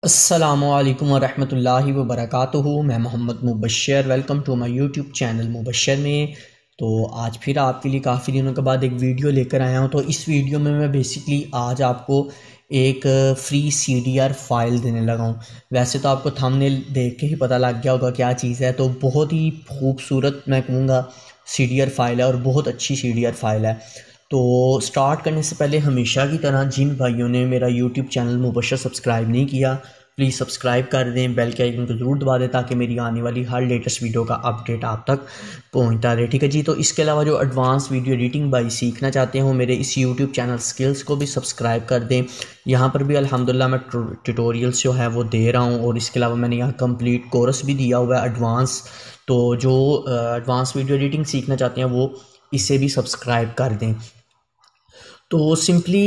अस्सलामुअलैकुम वरहमतुल्लाहि वबरकातुहू। मैं Mohammad Mubashar, welcome to my YouTube channel Mubashar में। तो आज फिर आपके लिए काफ़ी दिनों के बाद एक वीडियो लेकर आया हूँ। तो इस वीडियो में मैं बेसिकली आज आपको एक फ्री CDR फाइल देने लगा हूँ। वैसे तो आपको थंबनेल देख के ही पता लग गया होगा क्या चीज़ है। तो बहुत ही खूबसूरत मैं कहूँगा CDR फाइल है और बहुत अच्छी CDR फाइल है। तो स्टार्ट करने से पहले हमेशा की तरह जिन भाइयों ने मेरा यूट्यूब चैनल मुबशर सब्सक्राइब नहीं किया, प्लीज़ सब्सक्राइब कर दें, बेल के आइकन को ज़रूर दबा दें ताकि मेरी आने वाली हर लेटेस्ट वीडियो का अपडेट आप तक पहुंचता रहे। ठीक है जी। तो इसके अलावा जो एडवांस वीडियो एडिटिंग भाई सीखना चाहते हो, मेरे इस यूट्यूब चैनल स्किल्स को भी सब्सक्राइब कर दें। यहाँ पर भी अल्हम्दुलिल्लाह मैं ट्यूटोरियल्स जो है वो दे रहा हूँ और इसके अलावा मैंने यहाँ कंप्लीट कोर्स भी दिया हुआ है एडवांस। तो जो एडवांस वीडियो एडिटिंग सीखना चाहते हैं वो इसे भी सब्सक्राइब कर दें। तो सिंपली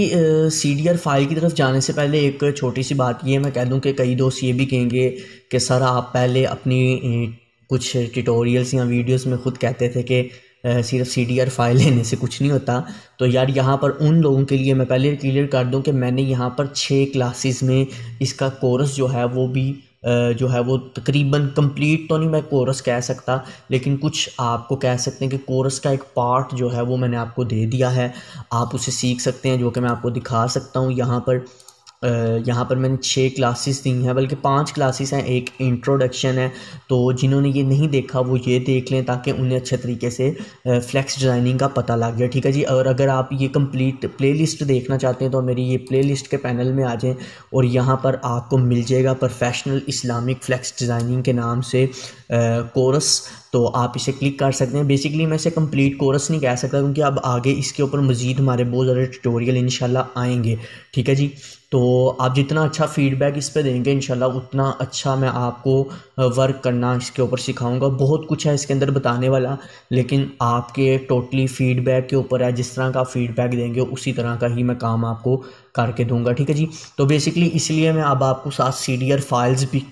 CDR फाइल की तरफ जाने से पहले एक छोटी सी बात ये मैं कह दूं कि कई दोस्त ये भी कहेंगे कि सर आप पहले अपनी कुछ ट्यूटोरियल्स या वीडियोस में ख़ुद कहते थे कि सिर्फ CDR फाइल लेने से कुछ नहीं होता। तो यार यहाँ पर उन लोगों के लिए मैं पहले क्लियर कर दूं कि मैंने यहाँ पर 6 क्लासेस में इसका कोर्स जो है वो भी जो है वो तकरीबन कंप्लीट तो नहीं मैं कोर्स कह सकता, लेकिन कुछ आपको कह सकते हैं कि कोर्स का एक पार्ट जो है वो मैंने आपको दे दिया है। आप उसे सीख सकते हैं, जो कि मैं आपको दिखा सकता हूँ यहाँ पर। यहाँ पर मैंने 6 क्लासेस दी हैं, बल्कि 5 क्लासेस हैं, एक इंट्रोडक्शन है। तो जिन्होंने ये नहीं देखा वो ये देख लें ताकि उन्हें अच्छे तरीके से फ्लेक्स डिज़ाइनिंग का पता लग जाए। ठीक है जी। और अगर आप ये कंप्लीट प्लेलिस्ट देखना चाहते हैं तो मेरी ये प्लेलिस्ट के पैनल में आ जाएं और यहाँ पर आपको मिल जाएगा प्रोफेशनल इस्लामिक फ्लेक्स डिज़ाइनिंग के नाम से कोर्स। तो आप इसे क्लिक कर सकते हैं। बेसिकली मैं इसे कंप्लीट कोर्स नहीं कह सकता क्योंकि अब आगे इसके ऊपर मज़ीद हमारे बहुत ज़्यादा ट्यूटोरियल इंशाल्लाह आएंगे। ठीक है जी। तो आप जितना अच्छा फीडबैक इस पे देंगे इंशाल्लाह उतना अच्छा मैं आपको वर्क करना इसके ऊपर सिखाऊंगा। बहुत कुछ है इसके अंदर बताने वाला, लेकिन आपके टोटली फीडबैक के ऊपर है। जिस तरह का फीडबैक देंगे उसी तरह का ही मैं काम आपको करके दूंगा। ठीक है जी। तो बेसिकली इसलिए मैं अब आपको साथ CDR फाइल्स भी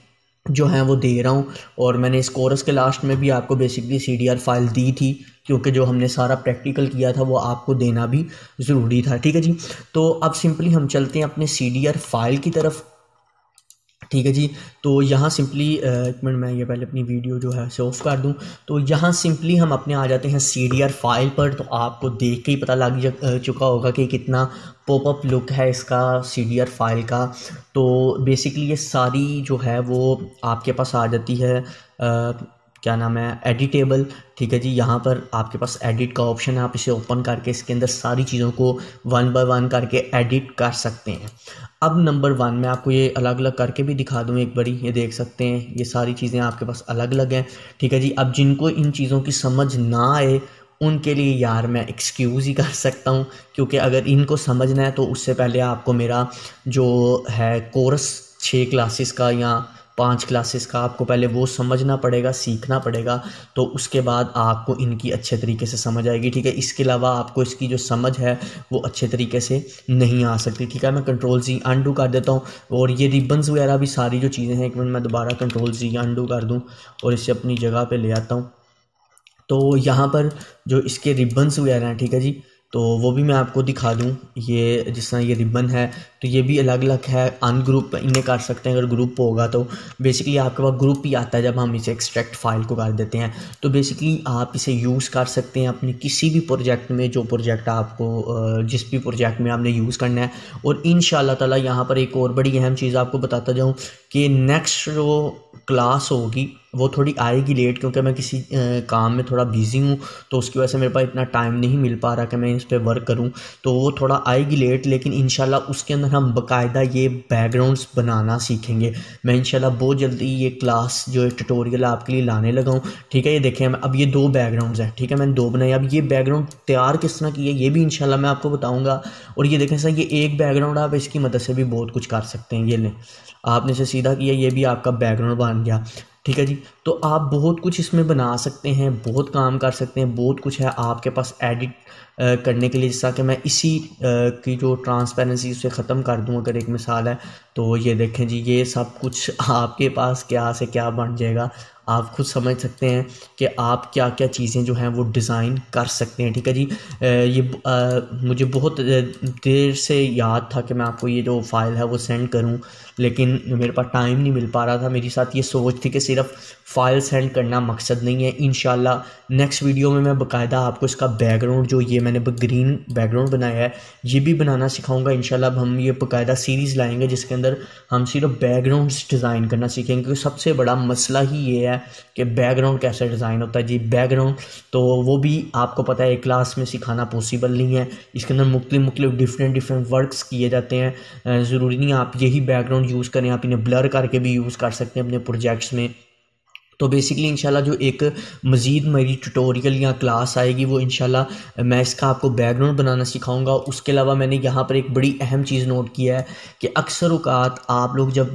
जो हैं वो दे रहा हूँ। और मैंने इस कोर्स के लास्ट में भी आपको बेसिकली CDR फाइल दी थी क्योंकि जो हमने सारा प्रैक्टिकल किया था वो आपको देना भी ज़रूरी था। ठीक है जी। तो अब सिंपली हम चलते हैं अपने CDR फाइल की तरफ। ठीक है जी। तो यहाँ सिंपली एक मिनट मैं ये पहले अपनी वीडियो जो है से ऑफ कर दूँ। तो यहाँ सिंपली हम अपने आ जाते हैं CDR फाइल पर। तो आपको देख के ही पता लग चुका होगा कि कितना पॉपअप लुक है इसका CDR फाइल का। तो बेसिकली ये सारी जो है वो आपके पास आ जाती है क्या नाम है, एडिटेबल। ठीक है जी। यहाँ पर आपके पास एडिट का ऑप्शन है, आप इसे ओपन करके इसके अंदर सारी चीज़ों को 1 बाय 1 करके एडिट कर सकते हैं। अब नंबर 1 मैं आपको ये अलग अलग करके भी दिखा दूँ एक बारी। ये देख सकते हैं ये सारी चीज़ें आपके पास अलग अलग हैं। ठीक है जी। अब जिनको इन चीज़ों की समझ ना आए उनके लिए यार मैं एक्सक्यूज़ ही कर सकता हूँ, क्योंकि अगर इनको समझना है तो उससे पहले आपको मेरा जो है कोर्स 6 क्लासेस का या 5 क्लासेस का आपको पहले वो समझना पड़ेगा, सीखना पड़ेगा। तो उसके बाद आपको इनकी अच्छे तरीके से समझ आएगी। ठीक है। इसके अलावा आपको इसकी जो समझ है वो अच्छे तरीके से नहीं आ सकती। ठीक है। मैं Ctrl+C अनडू कर देता हूँ और ये रिबन्स वगैरह भी सारी जो चीज़ें हैं, एक मिनट मैं दोबारा Ctrl+C अनडू कर दूँ और इसे अपनी जगह पे ले आता हूँ। तो यहाँ पर जो इसके रिबन्स वगैरह हैं, ठीक है जी, तो वो भी मैं आपको दिखा दूँ। ये जिस तरह ये रिबन है तो ये भी अलग अलग है। अनग्रुप इन्हें कर सकते हैं, अगर ग्रुप होगा तो बेसिकली आपके पास ग्रुप ही आता है जब हम इसे एक्सट्रैक्ट फाइल को कर देते हैं। तो बेसिकली आप इसे यूज़ कर सकते हैं अपनी किसी भी प्रोजेक्ट में, जो प्रोजेक्ट आपको जिस भी प्रोजेक्ट में आपने यूज़ करना है। और इंशाल्लाह ताला यहाँ पर एक और बड़ी अहम चीज़ आपको बताता जाऊँ कि नेक्स्ट जो क्लास होगी वो थोड़ी आएगी लेट, क्योंकि मैं किसी काम में थोड़ा बिज़ी हूँ। तो उसकी वजह से मेरे पास इतना टाइम नहीं मिल पा रहा कि मैं इस पर वर्क करूँ। तो वो थोड़ा आएगी लेट, लेकिन इंशाल्लाह उसके अंदर हम बाकायदा ये बैकग्राउंड्स बनाना सीखेंगे। मैं इंशाल्लाह बहुत जल्दी ये क्लास जो ट्यूटोरियल आपके लिए लाने लगा हूँ। ठीक है। ये देखें अब ये 2 बैकग्राउंड्स हैं। ठीक है। मैंने 2 बनाए। अब ये बैकग्राउंड तैयार किस तरह की है ये भी इंशाल्लाह मैं आपको बताऊँगा। और ये देखें सर, ये एक बैकग्राउंड आप इसकी मदद से भी बहुत कुछ कर सकते हैं। ये लें, आपने इसे सीधा किया, ये भी आपका बैकग्राउंड बन गया। ठीक है जी। तो आप बहुत कुछ इसमें बना सकते हैं, बहुत काम कर सकते हैं, बहुत कुछ है आपके पास एडिट करने के लिए। जैसा कि मैं इसी की जो ट्रांसपेरेंसी उसे ख़त्म कर दूँ, अगर एक मिसाल है तो ये देखें जी, ये सब कुछ आपके पास क्या से क्या बन जाएगा। आप खुद समझ सकते हैं कि आप क्या क्या चीज़ें जो हैं वो डिज़ाइन कर सकते हैं। ठीक है जी। मुझे बहुत देर से याद था कि मैं आपको ये जो फ़ाइल है वो सेंड करूं, लेकिन मेरे पास टाइम नहीं मिल पा रहा था। मेरी साथ ये सोच थी कि सिर्फ फ़ाइल सेंड करना मकसद नहीं है। इंशाल्लाह नेक्स्ट वीडियो में मैं बाकायदा आपको इसका बैकग्राउंड, जो ये मैंने ग्रीन बैकग्राउंड बनाया है, ये भी बनाना सिखाऊंगा। इंशाल्लाह अब हम ये बाकायदा सीरीज़ लाएंगे जिसके अंदर हम सिर्फ बैकग्राउंड्स डिज़ाइन करना सीखेंगे, क्योंकि सबसे बड़ा मसला ही ये है कि बैकग्राउंड कैसे डिज़ाइन होता है जी। बैकग्राउंड तो वो भी आपको पता है क्लास में सिखाना पॉसिबल नहीं है। इसके अंदर मुख्तलिफ डिफरेंट वर्क्स किए जाते हैं। ज़रूरी नहीं आप यही बैकग्राउंड यूज़ करें, आप इन्हें ब्लर करके भी यूज़ कर सकते हैं अपने प्रोजेक्ट्स में। तो बेसिकली इंशाल्लाह जो एक मज़ीद मेरी ट्यूटोरियल या क्लास आएगी वो इंशाल्लाह मैं इसका आपको बैकग्राउंड बनाना सिखाऊंगा। उसके अलावा मैंने यहाँ पर एक बड़ी अहम चीज़ नोट किया है कि अक्सर औक़ात आप लोग जब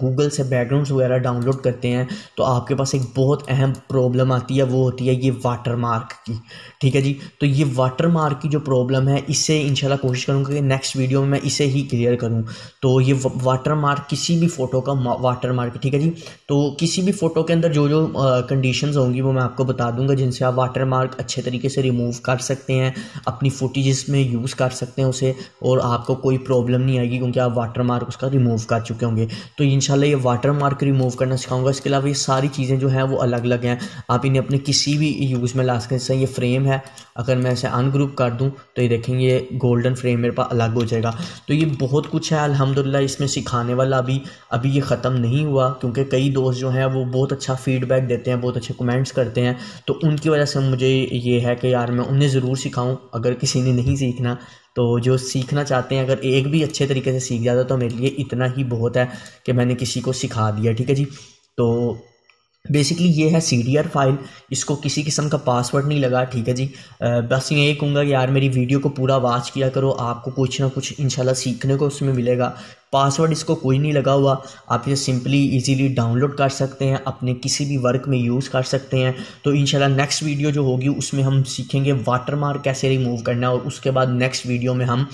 गूगल से बैकग्राउंड्स वगैरह डाउनलोड करते हैं तो आपके पास एक बहुत अहम प्रॉब्लम आती है, वो होती है ये वाटर मार्क की। ठीक है जी। तो ये वाटर मार्क की जो प्रॉब्लम है, इससे इंशाल्लाह कोशिश करूँगा कि नेक्स्ट वीडियो में मैं इसे ही क्लियर करूँ। तो ये वाटर मार्क किसी भी फ़ोटो का वाटर मार्क, ठीक है जी। तो किसी भी फ़ोटो के अंदर जो जो कंडीशंस होंगी वो मैं आपको बता दूंगा जिनसे आप वाटर मार्क अच्छे तरीके से रिमूव कर सकते हैं, अपनी फुटेजेस में यूज़ कर सकते हैं उसे, और आपको कोई प्रॉब्लम नहीं आएगी क्योंकि आप वाटर मार्क उसका रिमूव कर चुके होंगे। तो इंशाल्लाह ये वाटर मार्क रिमूव करना सिखाऊंगा। इसके अलावा ये सारी चीज़ें जो हैं वो अलग अलग हैं, आप इन्हें अपने किसी भी यूज़ में ला सकते हैं। जैसे ये फ्रेम है, अगर मैं इसे अनग्रुप कर दूं तो ये देखेंगे ये गोल्डन फ्रेम मेरे पास अलग हो जाएगा। तो ये बहुत कुछ है अल्हम्दुलिल्लाह इसमें सिखाने वाला। अभी ये ख़त्म नहीं हुआ, क्योंकि कई दोस्त जो हैं वो बहुत अच्छा फीडबैक देते हैं, बहुत अच्छे कमेंट्स करते हैं। तो उनकी वजह से मुझे ये है कि यार मैं उन्हें ज़रूर सिखाऊं। अगर किसी ने नहीं सीखना तो जो सीखना चाहते हैं, अगर एक भी अच्छे तरीके से सीख जाता तो मेरे लिए इतना ही बहुत है कि मैंने किसी को सिखा दिया। ठीक है जी। तो बेसिकली ये है CDR फाइल, इसको किसी किस्म का पासवर्ड नहीं लगा। ठीक है जी। बस मैं ये कहूँगा कि यार मेरी वीडियो को पूरा वॉच किया करो, आपको कुछ ना कुछ इंशाल्लाह सीखने को उसमें मिलेगा। पासवर्ड इसको कोई नहीं लगा हुआ, आप इसे सिंपली इजीली डाउनलोड कर सकते हैं, अपने किसी भी वर्क में यूज़ कर सकते हैं। तो इंशाल्लाह नेक्स्ट वीडियो जो होगी उसमें हम सीखेंगे वाटर मार्क कैसे रिमूव करना है, और उसके बाद नेक्स्ट वीडियो में हम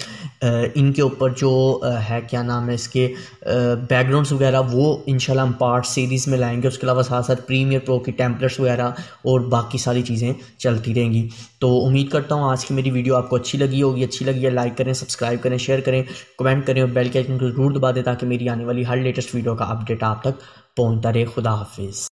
इनके ऊपर जो है क्या नाम है इसके बैकग्राउंड्स वगैरह वो इंशाल्लाह हम पार्ट सीरीज़ में लाएंगे। उसके अलावा साथ साथ प्रीमियर प्रो की टेम्पलेट्स वगैरह और बाकी सारी चीज़ें चलती रहेंगी। तो उम्मीद करता हूँ आज की मेरी वीडियो आपको अच्छी लगी होगी। अच्छी लगी है लाइक करें, सब्सक्राइब करें, शेयर करें, कमेंट करें और बेल के आइकन को जरूर दबा दें ताकि मेरी आने वाली हर लेटेस्ट वीडियो का अपडेट आप तक पहुँचता रहे। खुदा हाफिज़।